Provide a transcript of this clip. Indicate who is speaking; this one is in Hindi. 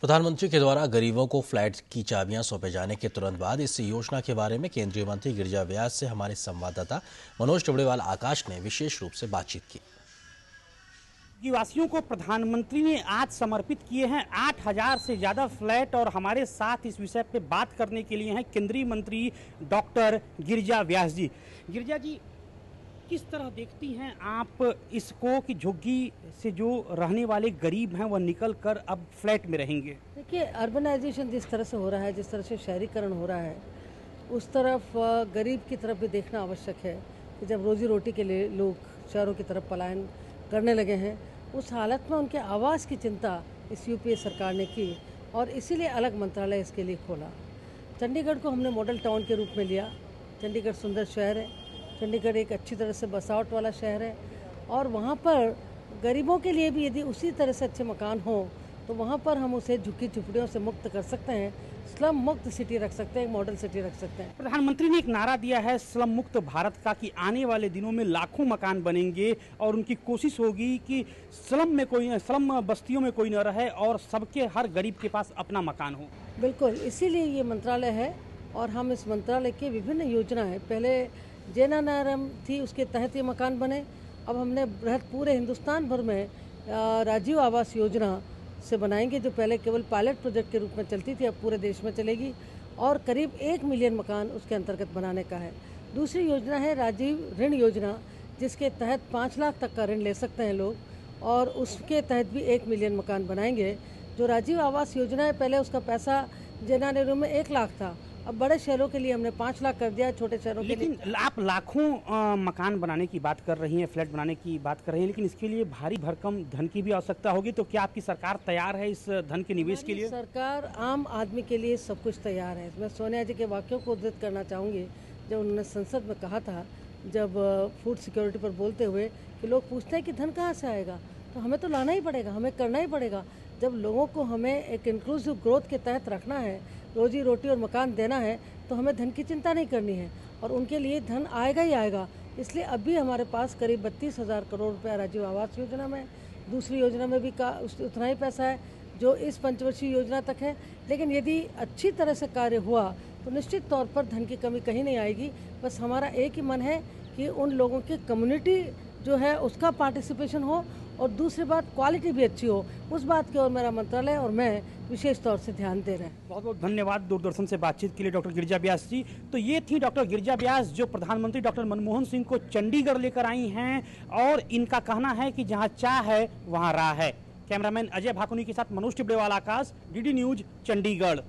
Speaker 1: प्रधानमंत्री के द्वारा गरीबों को फ्लैट की चाबियां सौंपे जाने के तुरंत बाद इस योजना के बारे में केंद्रीय मंत्री गिरिजा व्यास से हमारे संवाददाता मनोज टुबड़ेवाल आकाश ने विशेष रूप से बातचीत की।
Speaker 2: वासियों को प्रधानमंत्री ने आज समर्पित किए हैं 8000 से ज्यादा फ्लैट और हमारे साथ इस विषय पे बात करने के लिए हैं केंद्रीय मंत्री डॉक्टर गिरिजा व्यास जी। गिरिजा जी, किस तरह देखती हैं आप इसको कि झुग्गी से जो रहने वाले गरीब हैं वह निकल कर अब फ्लैट में रहेंगे?
Speaker 3: देखिए, अर्बनाइजेशन जिस तरह से हो रहा है, जिस तरह से शहरीकरण हो रहा है, उस तरफ गरीब की तरफ भी देखना आवश्यक है कि जब रोजी रोटी के लिए लोग शहरों की तरफ पलायन करने लगे हैं, उस हालत में उनके आवास की चिंता इस यूपीए सरकार ने की और इसीलिए अलग मंत्रालय इसके लिए खोला। चंडीगढ़ को हमने मॉडल टाउन के रूप में लिया। चंडीगढ़ सुंदर शहर है, चंडीगढ़ एक अच्छी तरह से बसावट वाला शहर है और वहाँ पर गरीबों के लिए भी यदि उसी तरह से अच्छे मकान हो तो वहाँ पर हम उसे झुग्गी झुपड़ियों से मुक्त कर सकते हैं, स्लम मुक्त सिटी रख सकते हैं, मॉडल सिटी रख सकते हैं।
Speaker 2: प्रधानमंत्री ने एक नारा दिया है स्लम मुक्त भारत का कि आने वाले दिनों में लाखों मकान बनेंगे और उनकी कोशिश होगी कि स्लम बस्तियों में कोई न रहे और सबके हर गरीब के पास अपना मकान हो।
Speaker 3: बिल्कुल, इसीलिए ये मंत्रालय है और हम इस मंत्रालय की विभिन्न योजनाएं, पहले जेएनआरएम थी, उसके तहत ये मकान बने। अब हमने बृहद पूरे हिंदुस्तान भर में राजीव आवास योजना से बनाएंगे, जो पहले केवल पायलट प्रोजेक्ट के रूप में चलती थी, अब पूरे देश में चलेगी और करीब 1 मिलियन मकान उसके अंतर्गत बनाने का है। दूसरी योजना है राजीव ऋण योजना, जिसके तहत 5 लाख तक का ऋण ले सकते हैं लोग और उसके तहत भी 1 मिलियन मकान बनाएंगे। जो राजीव आवास योजना है, पहले उसका पैसा जेएनआरएम में 1 लाख था, अब बड़े शहरों के लिए हमने 5 लाख कर दिया, छोटे शहरों के लिए।
Speaker 2: लेकिन आप लाखों मकान बनाने की बात कर रही हैं, फ्लैट बनाने की बात कर रही हैं, लेकिन इसके लिए भारी भरकम धन की भी आवश्यकता होगी, तो क्या आपकी सरकार तैयार है इस धन के निवेश के लिए?
Speaker 3: सरकार आम आदमी के लिए सब कुछ तैयार है। मैं सोनिया जी के वाक्यों को उद्धृत करना चाहूँगी, जब उन्होंने संसद में कहा था, जब फूड सिक्योरिटी पर बोलते हुए कि लोग पूछते हैं कि धन कहाँ से आएगा, तो हमें तो लाना ही पड़ेगा, हमें करना ही पड़ेगा। जब लोगों को हमें एक इंक्लूसिव ग्रोथ के तहत रखना है, रोजी रोटी और मकान देना है, तो हमें धन की चिंता नहीं करनी है और उनके लिए धन आएगा ही आएगा। इसलिए अभी हमारे पास करीब 32,000 करोड़ रुपया राजीव आवास योजना में, दूसरी योजना में भी उतना ही पैसा है जो इस पंचवर्षीय योजना तक है। लेकिन यदि अच्छी तरह से कार्य हुआ तो निश्चित तौर पर धन की कमी कहीं नहीं आएगी। बस हमारा एक ही मन है कि उन लोगों की कम्युनिटी जो है उसका पार्टिसिपेशन हो और दूसरी बात क्वालिटी भी अच्छी हो, उस बात की ओर मेरा मंत्रालय और मैं विशेष तौर से ध्यान दे रहे हैं।
Speaker 2: बहुत बहुत धन्यवाद दूरदर्शन से बातचीत के लिए डॉक्टर गिरिजा व्यास जी। तो ये थी डॉक्टर गिरिजा व्यास, जो प्रधानमंत्री डॉक्टर मनमोहन सिंह को चंडीगढ़ लेकर आई हैं और इनका कहना है कि जहां चाह है वहां राह है। कैमरामैन अजय भाकुनी के साथ मनोज टिबड़ेवाल, आकाश, डीडी न्यूज, चंडीगढ़।